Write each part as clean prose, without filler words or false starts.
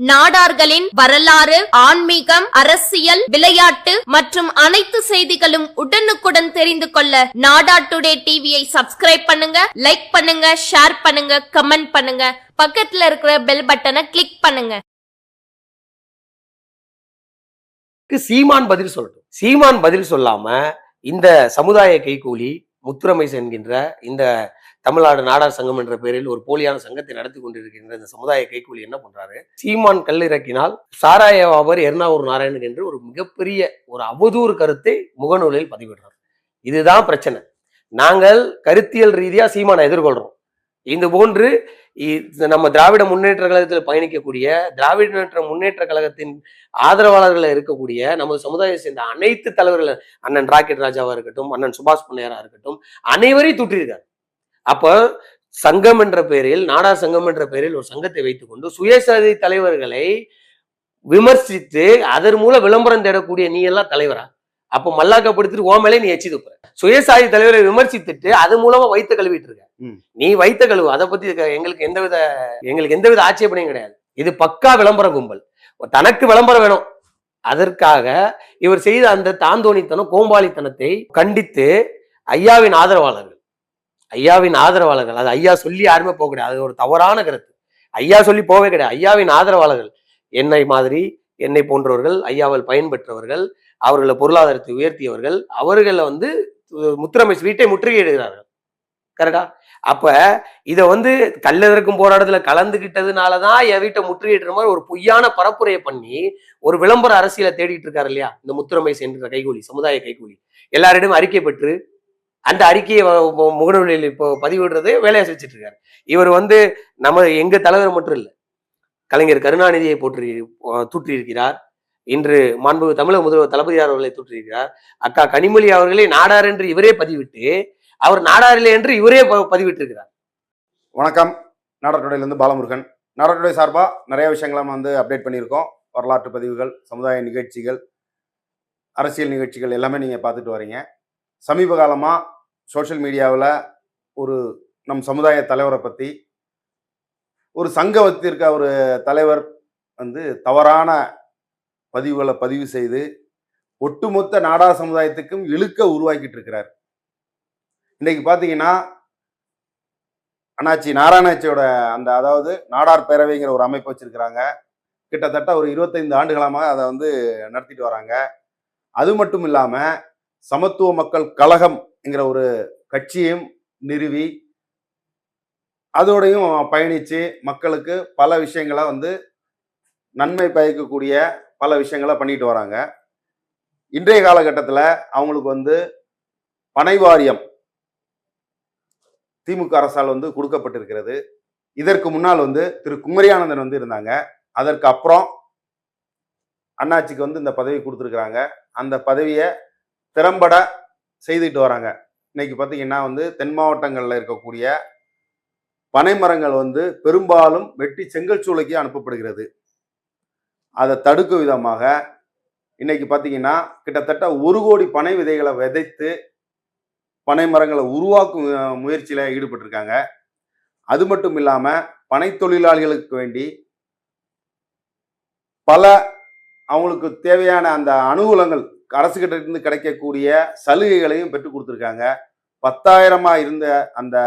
நாடார்களின் வரலாறு, ஆன்மீகம், அரசியல், விளையாட்டு மற்றும் அனைத்து செய்திகளும் உடனுக்குடன் தெரிந்து கொள்ள நாடா டுடே டிவியை சப்ஸ்கிரைப் பண்ணுங்க, லைக் பண்ணுங்க, ஷேர் பண்ணுங்க, கமெண்ட் பண்ணுங்க. பக்கத்துல இருக்கிற பெல் பட்டனை கிளிக் பண்ணுங்க. சீமான் பதில் சொல்லட்டும். சீமான் பதில் சொல்லாம இந்த சமுதாய கைகூலி முத்துரமைஸ் என்கின்ற இந்த தமிழ்நாடு நாடார் சங்கம் என்ற பெயரில் ஒரு போலியான சங்கத்தை நடத்தி கொண்டிருக்கின்ற இந்த சமுதாய கைகூலி என்ன பண்றாரு? சீமான் கல் இறக்கினால் சாராய வியாபாரி எர்ணாவூர் நாராயணன் என்று ஒரு மிகப்பெரிய ஒரு அவதூறு கருத்தை முகநூலில் பதிவிடுறார். இதுதான் பிரச்சனை. நாங்கள் கருத்தியல் ரீதியா சீமானை எதிர்கொள்றோம். இந்த போன்று நம்ம திராவிட முன்னேற்ற கழகத்தில் பயணிக்கக்கூடிய திராவிட முன்னேற்ற கழகத்தின் ஆதரவாளர்கள் இருக்கக்கூடிய நமது சமுதாயத்தை சேர்ந்த அனைத்து தலைவர்கள், அண்ணன் ராக்கெட் ராஜாவா இருக்கட்டும், அண்ணன் சுபாஷ் பொன்னையரா இருக்கட்டும், அனைவரையும் தூற்றிருக்காரு. அப்ப சங்கம் என்ற பெயரில், நாடார் சங்கம் என்ற பெயரில் ஒரு சங்கத்தை வைத்துக் கொண்டு சுயசரிதை தலைவர்களை விமர்சித்து அதன் மூலம் விளம்பரம் தேடக்கூடிய நீ எல்லாம் தலைவரா? அப்ப மல்லாக்கப்படுத்திட்டு ஓ மேலே நீ எச்சி துப்புற. சுயசாதி தலைவரை விமர்சித்துட்டு அது மூலமா வைத்த கழுவிட்டு இருக்க. நீ வைத்த கழுவு. அதை பத்தி எங்களுக்கு எந்தவித ஆட்சேபனையும் கிடையாது. இது பக்கா விளம்பர கும்பல். தனக்கு விளம்பரம் வேணும். அதற்காக இவர் செய்த அந்த தாந்தோணித்தனம், கோம்பாளித்தனத்தை கண்டித்து ஐயாவின் ஆதரவாளர்கள் அது ஐயா சொல்லி யாருமே போக கிடையாது. அது ஒரு தவறான கருத்து. ஐயா சொல்லி போவே கிடையாது. ஐயாவின் ஆதரவாளர்கள் என்னை போன்றவர்கள், ஐயாவால் பயன்பெற்றவர்கள், அவர்களை பொருளாதாரத்தை உயர்த்தியவர்கள், அவர்களை முத்துரமைஸ் வீட்டை முற்றுகையிடுகிறார்கள். கரெக்டா? அப்ப இதை கல்லெதற்கும் போராட்டத்துல கலந்துகிட்டதுனாலதான் என் வீட்டை முற்றுகையிடுற மாதிரி ஒரு பொய்யான பரப்புரையை பண்ணி ஒரு விளம்பர அரசியலை தேடிட்டு இருக்காரு இல்லையா இந்த முத்துரமைஸ் என்ற கைகூலி, சமுதாய கைகூலி. எல்லாரிடம் அறிக்கை பெற்று அந்த அறிக்கையை முகநூலில் இப்போ பதிவிடுறது வேலையை செஞ்சுட்டு இருக்காரு. இவர் நம்ம எங்க தலைவர் மட்டும் இல்லை, கலைஞர் கருணாநிதியை தூற்றியிருக்கிறார். இன்று மாண்புமிகு தமிழக முதல்வர் தளபதியார் அவர்களை தூற்றியிருக்கிறார். அக்கா கனிமொழி அவர்களே நாடார் என்று இவரே பதிவிட்டு, அவர் நாடாரில்லை என்று இவரே பதிவிட்டு இருக்கிறார். வணக்கம். நாடார் டுடேலேருந்து பாலமுருகன். நாடார் டுடே சார்பா நிறைய விஷயங்களை நம்ம அப்டேட் பண்ணியிருக்கோம். வரலாற்று பதிவுகள், சமுதாய நிகழ்ச்சிகள், அரசியல் நிகழ்ச்சிகள் எல்லாமே நீங்கள் பார்த்துட்டு வரீங்க. சமீப காலமாக சோஷியல் மீடியாவில் ஒரு நம் சமுதாய தலைவரை பற்றி ஒரு சங்க வத்திருக்க ஒரு தலைவர் தவறான பதிவுகளை பதிவு செய்து ஒட்டுமொத்த நாடார் சமுதாயத்துக்கும் இழுக்க உருவாக்கிட்டு இருக்கிறார். இன்னைக்கு பார்த்தீங்கன்னா அண்ணாச்சி நாராயணாச்சியோட அதாவது நாடார் பேரவைங்கிற ஒரு அமைப்பு வச்சிருக்கிறாங்க. கிட்டத்தட்ட ஒரு 25 ஆண்டுகளாக அதை நடத்திட்டு வராங்க. அது மட்டும் இல்லாமல் சமத்துவ மக்கள் கழகம் என்கிற ஒரு கட்சியும் நிறுவி அதோடையும் பயணித்து மக்களுக்கு பல விஷயங்களை நன்மை பயக்கக்கூடிய பல விஷயங்களை பண்ணிட்டு வராங்க. இன்றைய காலகட்டத்தில் அவங்களுக்கு பனை வாரியம் திமுக அரசால் கொடுக்கப்பட்டிருக்கிறது. இதற்கு முன்னால் திரு குமரியானந்தன் இருந்தாங்க. அதற்கு அப்புறம் அண்ணாச்சிக்கு இந்த பதவி கொடுத்துருக்குறாங்க. அந்த பதவியை திறம்பட செய்துட்டு வராங்க. இன்னைக்கு பார்த்தீங்கன்னா தென் மாவட்டங்களில் இருக்கக்கூடிய பனைமரங்கள் பெரும்பாலும் வெட்டி செங்கல் சூளைக்கு அனுப்பப்படுகிறது. அதை தடுக்கும் விதமாக இன்னைக்கு பார்த்தீங்கன்னா கிட்டத்தட்ட 1 கோடி பனை விதைகளை விதைத்து பனை மரங்களை உருவாக்கும் முயற்சியில் ஈடுபட்டிருக்காங்க. அது மட்டும் இல்லாமல் பனை தொழிலாளிகளுக்கு வேண்டி பல அவங்களுக்கு தேவையான அந்த அனுகூலங்கள் அரசு கிட்ட இருந்து கிடைக்கக்கூடிய சலுகைகளையும் பெற்றுக் கொடுத்துருக்காங்க. 10,000 இருந்த அந்த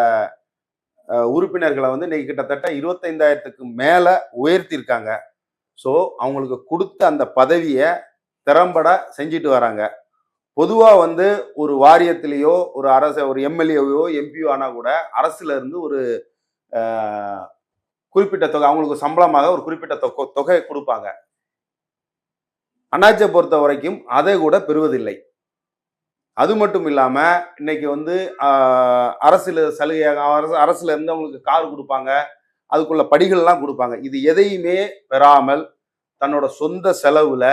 உறுப்பினர்களை இன்னைக்கு கிட்டத்தட்ட 25,000க்கு மேல உயர்த்தியிருக்காங்க. ஸோ அவங்களுக்கு கொடுத்த அந்த பதவியை திறம்பட செஞ்சுட்டு வராங்க. பொதுவாக ஒரு வாரியத்திலேயோ ஒரு எம்எல்ஏவையோ எம்பியோ ஆனால் கூட அரசுல இருந்து ஒரு குறிப்பிட்ட தொகை அவங்களுக்கு சம்பளமாக ஒரு குறிப்பிட்ட தொகை கொடுப்பாங்க. அண்ணாச்சியை பொறுத்த வரைக்கும் அதை கூட பெறுவதில்லை. அது மட்டும் இல்லாம இன்னைக்கு அரசுல சலுகையாக அரசுல இருந்து அவங்களுக்கு கார் கொடுப்பாங்க, அதுக்குள்ள படிகள்லாம் கொடுப்பாங்க. இது எதையுமே பெறாமல் தன்னோட சொந்த செலவுல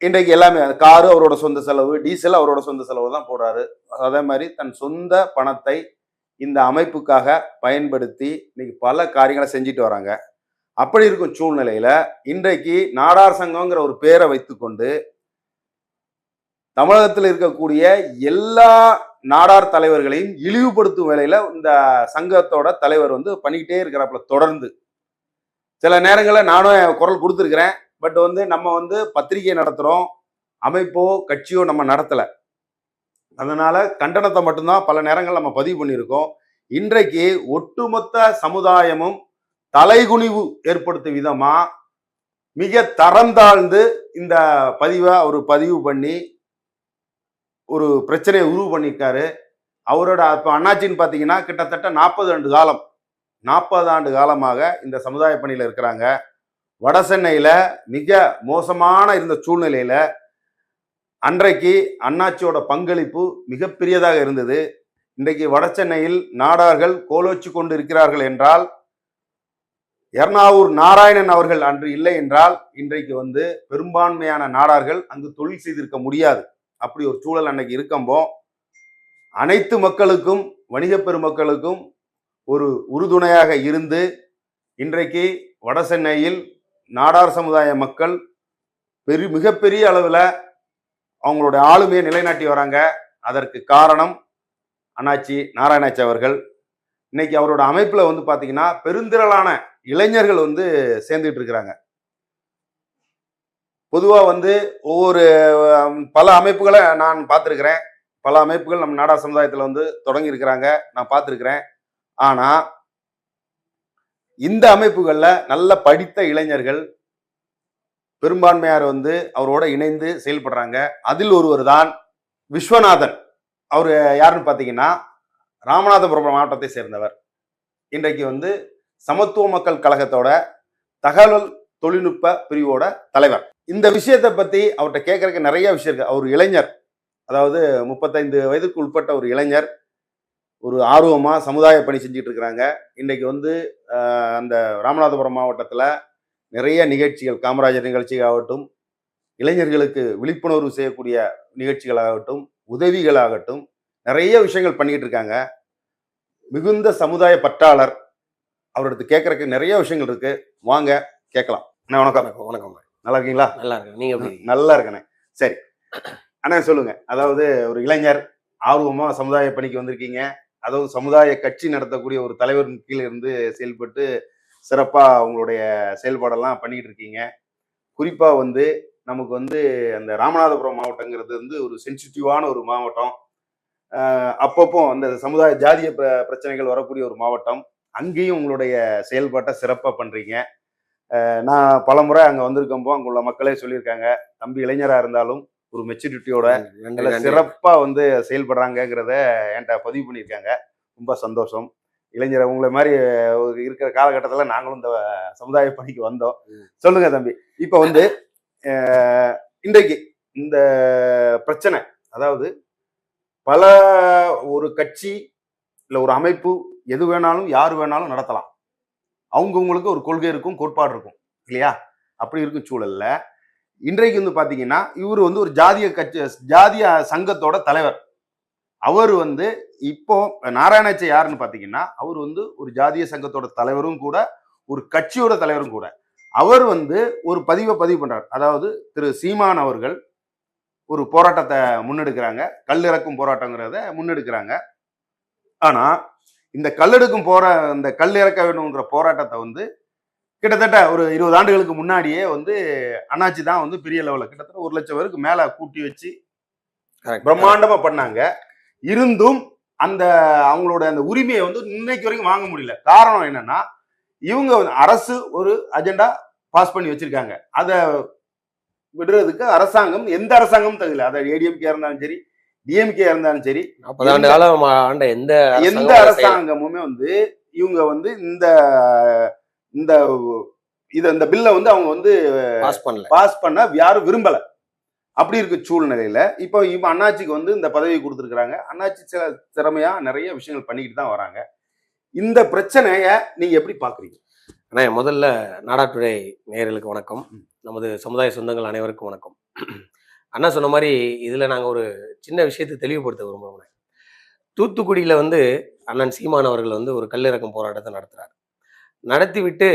இன்றைக்கு எல்லாமே காரு அவரோட சொந்த செலவு, டீசல் அவரோட சொந்த செலவு தான் போடுறாரு. அதே மாதிரி தன் சொந்த பணத்தை இந்த அமைப்புக்காக பயன்படுத்தி இன்னைக்கு பல காரியங்களை செஞ்சுட்டு வராங்க. அப்படி இருக்கும் சூழ்நிலையில இன்றைக்கு நாடார் சங்கம்ங்கிற ஒரு பேரை வைத்துக்கொண்டு தமிழகத்தில் இருக்கக்கூடிய எல்லா நாடார் தலைவர்களையும் இழிவுபடுத்தும் வேலையில இந்த சங்கத்தோட தலைவர் பண்ணிக்கிட்டே இருக்கிறாப்புல தொடர்ந்து. சில நேரங்களில் நானும் குரல் கொடுத்துருக்கிறேன். பட் வந்து நம்ம வந்து பத்திரிகை நடத்துகிறோம், அமைப்போ கட்சியோ நம்ம நடத்தலை. அதனால கண்டனத்தை மட்டும்தான் பல நேரங்கள் நம்ம பதிவு பண்ணியிருக்கோம். இன்றைக்கு ஒட்டுமொத்த சமுதாயமும் தலைகுனிவு ஏற்படுத்தும் விதமா மிக தரம் தாழ்ந்து இந்த பதிவை அவர் பதிவு பண்ணி ஒரு பிரச்சனையை உருவு பண்ணியிருக்காரு. அவரோட இப்போ அண்ணாச்சின்னு பார்த்தீங்கன்னா கிட்டத்தட்ட 40 ஆண்டு காலமாக இந்த சமுதாய பணியில் இருக்கிறாங்க. வட சென்னையில் மிக மோசமான இருந்த சூழ்நிலையில அன்றைக்கு அண்ணாச்சியோட பங்களிப்பு மிகப்பெரியதாக இருந்தது. இன்றைக்கு வட சென்னையில் நாடார்கள் கோலோச்சி கொண்டு இருக்கிறார்கள் என்றால், எர்ணாவூர் நாராயணன் அவர்கள் அன்று இல்லை என்றால் இன்றைக்கு வந்து பெரும்பான்மையான நாடார்கள் அங்கு தொழில் செய்திருக்க முடியாது. அப்படி ஒரு சூழல் அன்னைக்கு இருக்கம்போ அனைத்து மக்களுக்கும் வணிக பெருமக்களுக்கும் ஒரு உறுதுணையாக இருந்து இன்றைக்கு வட சென்னையில் நாடார் சமுதாய மக்கள் மிகப்பெரிய அளவில் அவங்களுடைய ஆளுமையை நிலைநாட்டி வராங்க. அதற்கு காரணம் அண்ணாச்சி நாராயணாச்சி அவர்கள். இன்னைக்கு அவரோட அமைப்புல வந்து பாத்தீங்கன்னா பெருந்திரளான இளைஞர்கள் வந்து சேர்ந்துட்டு இருக்கிறாங்க. பொதுவா வந்து ஒவ்வொரு பல அமைப்புகளை நான் பார்த்துருக்கிறேன். பல அமைப்புகள் நம்ம நாடார் சமுதாயத்தில் வந்து தொடங்கி இருக்கிறாங்க, நான் பார்த்துருக்கிறேன். ஆனா இந்த அமைப்புகள்ல நல்ல படித்த இளைஞர்கள் பெரும்பான்மையார் வந்து அவரோட இணைந்து செயல்படுறாங்க. அதில் ஒருவர் தான் விஸ்வநாதன். அவர் யாருன்னு பார்த்தீங்கன்னா ராமநாதபுரம் மாவட்டத்தை சேர்ந்தவர். இன்றைக்கு வந்து சமத்துவ மக்கள் கழகத்தோட தகவல் தொழில்நுட்ப பிரிவோட தலைவர். இந்த விஷயத்தை பத்தி அவர்கிட்ட கேட்கறதுக்கு நிறைய விஷயம் இருக்கு. அவர் இளைஞர், அதாவது 35 வயதுக்கு உட்பட்ட ஒரு இளைஞர், ஒரு ஆர்வமா சமுதாய பணி செஞ்சுட்டு இருக்கிறாங்க. இன்றைக்கு வந்து அந்த ராமநாதபுரம் மாவட்டத்தில் நிறைய நிகழ்ச்சிகள், காமராஜர் நிகழ்ச்சியாகட்டும், இளைஞர்களுக்கு விழிப்புணர்வு செய்யக்கூடிய நிகழ்ச்சிகளாகட்டும், உதவிகளாகட்டும், நிறைய விஷயங்கள் பண்ணிட்டு இருக்காங்க. மிகுந்த சமுதாய பற்றாளர். அவருக்கு கேட்கறதுக்கு நிறைய விஷயங்கள் இருக்கு, வாங்க கேட்கலாம். அண்ணா வணக்கம். வணக்கம். நல்லா இருக்கீங்களா? நல்லா இருக்கு. நீங்க எப்படி? நல்லா இருக்கண்ணே. சரி அண்ணா சொல்லுங்க. அதாவது ஒரு இளைஞர் ஆர்வமா சமுதாய பணிக்கு வந்திருக்கீங்க. அதாவது சமுதாய கட்சி நடத்தக்கூடிய ஒரு தலைவரின் கீழே இருந்து செயல்பட்டு சிறப்பா உங்களுடைய செயல்பாடெல்லாம் பண்ணிட்டு இருக்கீங்க. குறிப்பா வந்து நமக்கு வந்து அந்த ராமநாதபுரம் மாவட்டங்கிறது வந்து ஒரு சென்சிட்டிவான ஒரு மாவட்டம். அப்பப்போ அந்த சமுதாய ஜாதிய பிரச்சனைகள் வரக்கூடிய ஒரு மாவட்டம். அங்கேயும் உங்களுடைய செயல்பாட்டை சிறப்பா பண்றீங்க. நான் பலமுறை அங்க வந்திருக்கப்போ அங்குள்ள மக்களே சொல்லியிருக்காங்க, தம்பி இளைஞரா இருந்தாலும் ஒரு மெச்சூரிட்டியோட சிறப்பா வந்து செயல்படுறாங்கிறத என்கிட்ட பதிவு பண்ணியிருக்காங்க. ரொம்ப சந்தோஷம். இளைஞர் உங்களை மாதிரி இருக்கிற காலகட்டத்தில் நாங்களும் இந்த சமுதாய பணிக்கு வந்தோம். சொல்லுங்க தம்பி, இப்போ வந்து இன்றைக்கு இந்த பிரச்சனை, அதாவது பல ஒரு கட்சி இல்லை ஒரு அமைப்பு எது வேணாலும் யார் வேணாலும் நடத்தலாம். அவங்கவுங்களுக்கு ஒரு கொள்கை இருக்கும், கோட்பாடு இருக்கும் இல்லையா? அப்படி இருக்கும் சூழல்ல இன்றைக்கு வந்து பாத்தீங்கன்னா இவர் வந்து ஒரு ஜாதிய சங்கத்தோட தலைவர். அவர் வந்து இப்போ நாராயணாச்சி யாருன்னு பாத்தீங்கன்னா அவர் வந்து ஒரு ஜாதிய சங்கத்தோட தலைவரும் கூட, ஒரு கட்சியோட தலைவரும் கூட. அவர் வந்து ஒரு பதிவு பண்றார். அதாவது திரு சீமான் அவர்கள் ஒரு போராட்டத்தை முன்னெடுக்கிறாங்க, கல்லிறக்கும் போராட்டங்கிறத முன்னெடுக்கிறாங்க. ஆனா இந்த இந்த கல் இறக்க வேணும்ன்ற போராட்டத்தை வந்து கிட்டத்தட்ட ஒரு 20 ஆண்டுகளுக்கு முன்னாடியே வந்து அண்ணாச்சி தான் வந்து பெரிய லெவலில் கிட்டத்தட்ட 1 லட்சம் பேருக்கு மேல கூட்டி வச்சு பிரம்மாண்டமா பண்ணாங்க. இருந்தும் அந்த அவங்களோட அந்த உரிமையை வந்து இன்னைக்கு வரைக்கும் வாங்க முடியல. காரணம் என்னன்னா, இவங்க அரசு ஒரு அஜெண்டா பாஸ் பண்ணி வச்சிருக்காங்க. அதை விடுறதுக்கு அரசாங்கம், எந்த அரசாங்கமும் தகுதியில்லை. அதை ஏடிஎம்கே இருந்தாலும் சரி, டிஎம்கே இருந்தாலும் சரி, எந்த அரசாங்கமுமே வந்து இவங்க வந்து இந்த பில்லை வந்து அவங்க வந்து பாஸ் பண்ண யாரும் விரும்பல. அப்படி இருக்க சூழ்நிலையில இப்போ அண்ணாச்சிக்கு வந்து இந்த பதவி கொடுத்துருக்காங்க. அண்ணாச்சி சில திறமையா நிறைய விஷயங்கள் பண்ணிக்கிட்டு தான் வராங்க. இந்த பிரச்சனைய நீங்க எப்படி பாக்குறீங்க? அண்ணா, முதல்ல நாடார் டுடே நேயர்களுக்கு வணக்கம். நமது சமுதாய சொந்தங்கள் அனைவருக்கும் வணக்கம். அண்ணா சொன்ன மாதிரி இதுல நாங்க ஒரு சின்ன விஷயத்தை தெளிவுபடுத்த விரும்புகிறோம். தூத்துக்குடியில வந்து அண்ணன் சீமான் அவர்கள் வந்து ஒரு கல்லிறக்கும் போராட்டத்தை நடத்துறாரு. நடத்திவிட்டு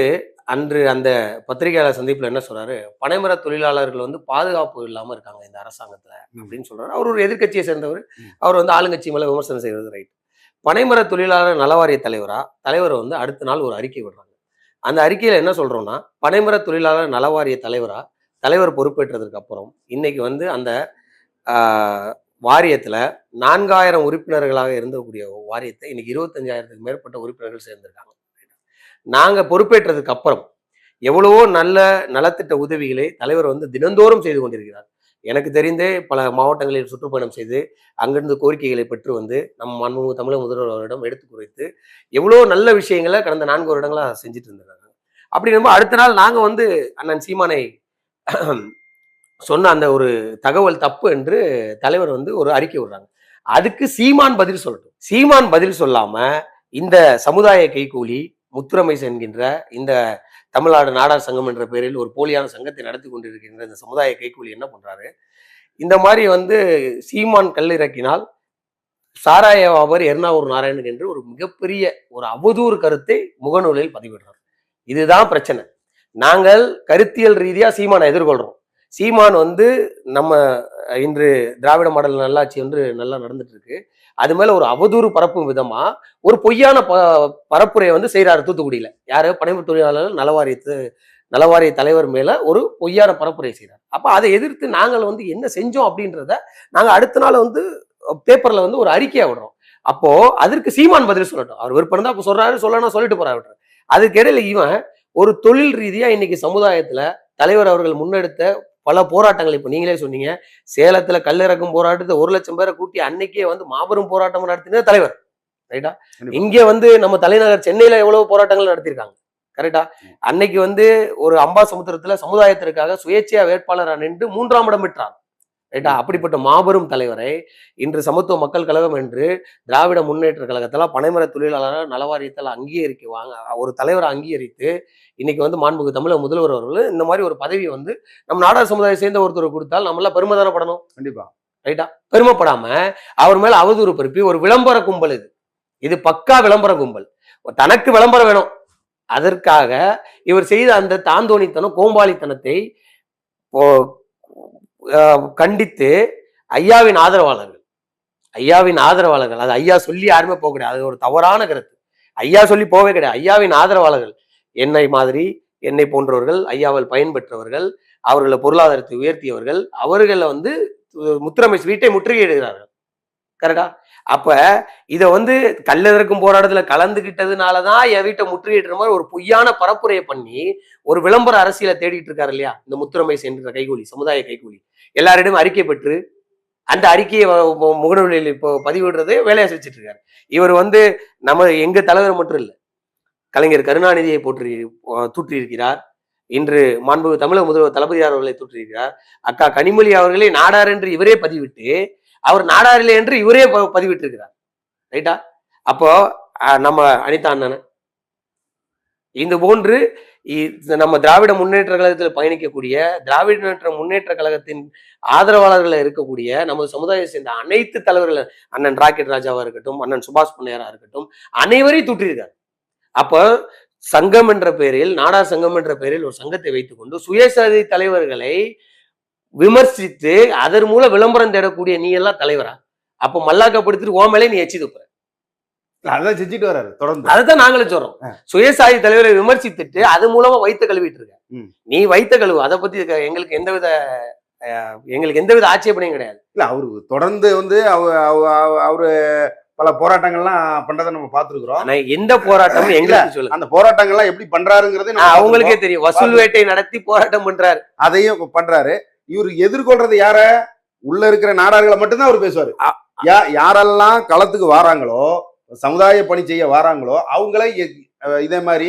அன்று அந்த பத்திரிகையாளர் சந்திப்புல என்ன சொல்றாரு, பனைமர தொழிலாளர்கள் வந்து பாதுகாப்பு இல்லாம இருக்காங்க இந்த அரசாங்கத்துல அப்படின்னு சொல்றாரு. அவர் ஒரு எதிர்கட்சியை சேர்ந்தவர். அவர் வந்து ஆளுங்கட்சி மேல விமர்சனம் செய்வது ரைட். பனைமர தொழிலாளர் நலவாரிய தலைவர் வந்து அடுத்த நாள் ஒரு அறிக்கை விடுறாங்க. அந்த அறிக்கையில என்ன சொல்றோம்னா, பனைமர தொழிலாளர் நல வாரிய தலைவர் பொறுப்பேற்றதுக்கு அப்புறம் இன்னைக்கு வந்து அந்த வாரியத்துல 4000 உறுப்பினர்களாக இருந்தக்கூடிய வாரியத்தை இன்னைக்கு 25,000க்கு மேற்பட்ட உறுப்பினர்கள் சேர்ந்திருக்காங்க. நாங்க பொறுப்பேற்றதுக்கு அப்புறம் எவ்வளவோ நல்ல நலத்திட்ட உதவிகளை தலைவர் வந்து தினந்தோறும் செய்து கொண்டிருக்கிறார். எனக்கு தெரிந்தே பல மாவட்டங்களில் சுற்றுப்பயணம் செய்து அங்கிருந்து கோரிக்கைகளை பெற்று வந்து நம்ம மாண்புமிகு தமிழக முதல்வரிடம் எடுத்து குறைத்து எவ்வளோ நல்ல விஷயங்களை கடந்த 4 வருடங்களா செஞ்சுட்டு இருந்திருக்காங்க. அப்படி நம்ம அடுத்த நாள் நாங்க வந்து அண்ணன் சீமானை சொன்ன அந்த ஒரு தகவல் தப்பு என்று தலைவர் வந்து ஒரு அறிக்கை விடுறாங்க. அதுக்கு சீமான் பதில் சொல்லட்டும். சீமான் பதில் சொல்லாம இந்த சமுதாய கைகூலி முத்துரமைஸ் என்கின்ற இந்த தமிழ்நாடு நாடார் சங்கம் என்ற பெயரில் ஒரு போலியான சங்கத்தை நடத்தி கொண்டிருக்கின்ற இந்த சமுதாய கைகூலி என்ன பண்றாரு, இந்த மாதிரி வந்து சீமான் கல்லிறக்கினால் சாராய வியாபாரி எர்ணாவூர் நாராயணன் என்று ஒரு மிகப்பெரிய ஒரு அவதூறு கருத்தை முகநூலில் பதிவிடுறார். இதுதான் பிரச்சனை. நாங்கள் கருத்தியல் ரீதியா சீமானை எதிர்கொள்றோம். சீமான் வந்து நம்ம இன்று திராவிட மாடல் நல்லாட்சி வந்து நல்லா நடந்துட்டு இருக்கு, அது மேல ஒரு அவதூறு பரப்பும் விதமா ஒரு பொய்யான பரப்புரையை வந்து செய்யறாரு தூத்துக்குடியில. யாரு? பனைமர தொழிலாளர்கள் நலவாரிய தலைவர் மேல ஒரு பொய்யான பரப்புரை செய்யறாரு. அப்ப அதை எதிர்த்து நாங்கள் வந்து என்ன செஞ்சோம் அப்படின்றத நாங்க அடுத்த நாள் வந்து பேப்பர்ல வந்து ஒரு அறிக்கையா விடுறோம். அப்போ அதற்கு சீமான் பதில் சொல்லட்டும். அவர் விருப்பம் தான் அப்ப சொல்றாரு, சொல்லணும் சொல்லிட்டு போறாரு. அதுக்கு இடையில இவன் ஒரு தொழில் ரீதியா இன்னைக்கு சமுதாயத்துல தலைவர் அவர்கள் முன்னெடுத்த பல போராட்டங்கள், இப்ப நீங்களே சொன்னீங்க, சேலத்துல கல்லிறக்கும் போராட்டத்தை 1 லட்சம் பேரை கூட்டி அன்னைக்கே வந்து மாபெரும் போராட்டம் நடத்தினது தலைவர். ரைட்டா? இங்க வந்து நம்ம தலைநகர் சென்னையில எவ்வளவு போராட்டங்கள் நடத்திருக்காங்க. கரெக்டா? அன்னைக்கு வந்து ஒரு அம்பாசமுத்திரத்துல சமுதாயத்திற்காக சுயேட்சையா வேட்பாளராக நின்று 3ஆம் இடம் பெற்றார். ரைட்டா? அப்படிப்பட்ட மாபெரும் தலைவரை இன்று சமத்துவ மக்கள் கழகம் என்று திராவிட முன்னேற்ற கழகத்துல பனைமர தொழிலாளர் நலவாரியத்தில் ஒரு தலைவரை அங்கீகரித்து இன்னைக்கு வந்து மாண்புமிகு தமிழக முதல்வர் அவர்கள் இந்த மாதிரி ஒரு பதவி வந்து நம்ம நாடார் சமுதாயம் சேர்ந்த ஒருத்தர் கொடுத்தால் நம்ம எல்லாம் பெருமை தானே படணும். கண்டிப்பா. ரைட்டா? பெருமைப்படாம அவர் மேல அவதூறு பரப்பி ஒரு விளம்பர கும்பல் இது பக்கா விளம்பர கும்பல். தனக்கு விளம்பரம் வேணும், அதற்காக இவர் செய்த அந்த தாந்தோணித்தனம் கோம்பாளித்தனத்தை கண்டித்து ஐயாவின் ஆதரவாளர்கள் அது ஐயா சொல்லி யாருமே போக கிடையாது, அது ஒரு தவறான கருத்து. ஐயா சொல்லி போவே கிடையாது. ஐயாவின் ஆதரவாளர்கள் என்னை போன்றவர்கள், ஐயாவால் பயன்பெற்றவர்கள், அவர்களை பொருளாதாரத்தை உயர்த்தியவர்கள், அவர்களை வந்து முத்துரமைஸ் வீட்டை முற்றுகையிடுகிறார்கள். கரெக்டா? அப்ப இத வந்து கல்லெதற்கும் போராட்டத்துல கலந்துகிட்டதுனாலதான் என் வீட்டை முற்றுகையிடுற மாதிரி ஒரு பொய்யான பரப்புரையை பண்ணி ஒரு விளம்பர அரசியலை தேடிட்டு இருக்காரு இல்லையா இந்த முத்துரமைஸ் என்ற கைகூலி, சமுதாய கைகூலி. எல்லாரிடம் அறிக்கை பெற்று அந்த அறிக்கையை முகநூலில் இப்போ பதிவிடுறது வேலையை செஞ்சுட்டு இருக்காரு. இவர் வந்து எங்க தலைவர் மட்டும் இல்லை, கலைஞர் கருணாநிதியை தூற்றி இருக்கிறார். இன்று மாண்புமிகு தமிழக முதல்வர் தளபதியார் அவர்களை தூற்றியிருக்கிறார். அக்கா கனிமொழி அவர்களே நாடார் என்று இவரே பதிவிட்டு அவர் நாடாரில்லை என்று இவரே பதிவிட்டு இருக்கிறார். ரைட்டா? அப்போ நம்ம அனிதா அண்ணன் இந்த போன்று நம்ம திராவிட முன்னேற்ற கழகத்தில் பயணிக்கக்கூடிய திராவிட முன்னேற்ற கழகத்தின் ஆதரவாளர்கள் இருக்கக்கூடிய நமது சமுதாயத்தை சேர்ந்த அனைத்து தலைவர்கள், அண்ணன் ராக்கெட் ராஜாவா இருக்கட்டும், அண்ணன் சுபாஷ் பொன்னையரா இருக்கட்டும், அனைவரையும் தூற்றிருக்காரு. அப்போ சங்கம் என்ற பெயரில், நாடார் சங்கம் என்ற பெயரில் ஒரு சங்கத்தை வைத்துக் கொண்டு சுயசாதி தலைவர்களை விமர்சித்து அதன் மூலம் விளம்பரம் தேடக்கூடிய நீ எல்லாம் தலைவரா? அப்ப மல்லாக்கப்படுத்திட்டு ஓ மேலே நீ எச்சி துப்புற. அதான் செஞ்சுட்டு வர்றாரு தொடர்ந்து. அதுதான் நாங்களும் சொல்றோம். சுயசாதி தலைவரை விமர்சித்துட்டு அது மூலமா வைத்த கழுவிட்டு இருக்க. நீ வைத்த கழுவு, அதை பத்தி எங்களுக்கு எந்தவித ஆட்சேபனையும் கிடையாது. இல்ல அவரு தொடர்ந்து வந்து அவரு பல போராட்டங்கள்லாம் பண்றதை நம்ம பார்த்துருக்கிறோம். எந்த போராட்டமும் எங்களுக்கு சொல்லுங்க. அந்த போராட்டங்கள்லாம் எப்படி பண்றாருங்கிறது அவங்களுக்கே தெரியும். வசூல் வேட்டை நடத்தி போராட்டம் பண்றாரு, அதையும் பண்றாரு. இவரு எதிர்கொள்றது யார? உள்ள இருக்கிற நாடார்களை மட்டும்தான் அவர் பேசுவாரு. யாரெல்லாம் களத்துக்கு வாராங்களோ, சமுதாய பணி செய்ய வாராங்களோ, அவங்கள இதே மாதிரி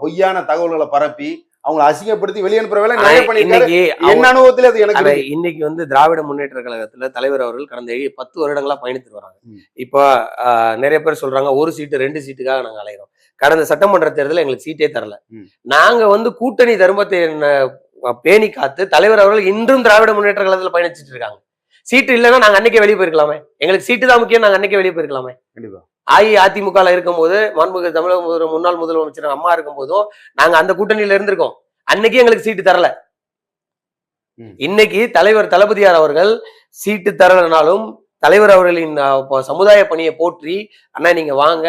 பொய்யான தகவல்களை பரப்பி அவங்களை அசிங்கப்படுத்தி வெளியனுப்புற வேலை நிறைய பண்ணிருக்காரு. என்ன அனுபவத்துல அது எனக்கு இன்னைக்கு வந்து திராவிட முன்னேற்ற கழகத்துல தலைவர் அவர்கள் கடந்த 10 வருடங்களா பயணித்து வராங்க. இப்ப நிறைய பேர் சொல்றாங்க 1 சீட்டு 2 சீட்டுக்காக நாங்க அலைகிறோம். கடந்த சட்டமன்ற தேர்தலில் எங்களுக்கு சீட்டே தரல. நாங்க வந்து கூட்டணி தர்மத்தை பேணி காத்து தலைவர் அவர்கள் இன்றும் திராவிட முன்னேற்ற கழகத்துல பயணிச்சுட்டு இருக்காங்க. சீட்டு இல்லைன்னா நாங்க அன்னைக்கே வெளியே போயிருக்கலாமே. எங்களுக்கு சீட்டு தான் முக்கியம், நாங்க அன்னைக்கே வெளியே போயிருக்கலாமே. கண்டிப்பா. அஇஅதிமுக இருக்கும்போது மாண்புமிகு தமிழக முன்னாள் முதலமைச்சர் அம்மா இருக்கும் போதும் நாங்க அந்த கூட்டணியில இருந்திருக்கோம். அன்னைக்கு எங்களுக்கு சீட்டு தரல. இன்னைக்கு தலைவர் தளபதியார் அவர்கள் சீட்டு தரலனாலும் தலைவர் அவர்களின் சமுதாய பணியை போற்றி, அண்ணா நீங்க வாங்க,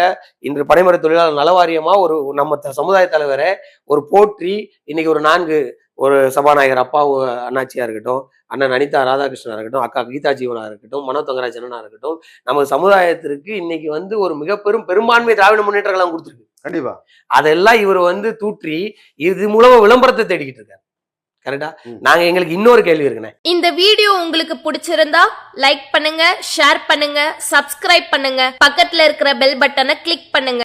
இன்று பனைமர தொழிலாளர் நலவாரியமா ஒரு நம்ம சமுதாய தலைவரை ஒரு போற்றி இன்னைக்கு ஒரு 4 ஒரு சபாநாயகர் அப்பா அண்ணாச்சியா இருக்கட்டும், அண்ணன் அனிதா ராதாகிருஷ்ணனா இருக்கட்டும், அக்கா கீதா ஜீவனா இருக்கட்டும், மனோ தங்கராஜ் அண்ணனா இருக்கட்டும், நம்ம சமுதாயத்திற்கு இன்னைக்கு வந்து ஒரு மிக பெரும்பான்மை திராவிட முன்னேற்ற கழகம் கொடுத்துருக்கு. கண்டிப்பா அதெல்லாம் இவர் வந்து தூற்றி இது மூலமா விளம்பரத்தை தேடிக்கிட்டு இருக்காரு. கரெக்டா? நாங்க எங்களுக்கு இன்னொரு கேள்வி இருக்குண்ணே. இந்த வீடியோ உங்களுக்கு பிடிச்சிருந்தா லைக் பண்ணுங்க, ஷேர் பண்ணுங்க, சப்ஸ்கிரைப் பண்ணுங்க, பக்கத்துல இருக்கிற பெல் பட்டனை கிளிக் பண்ணுங்க.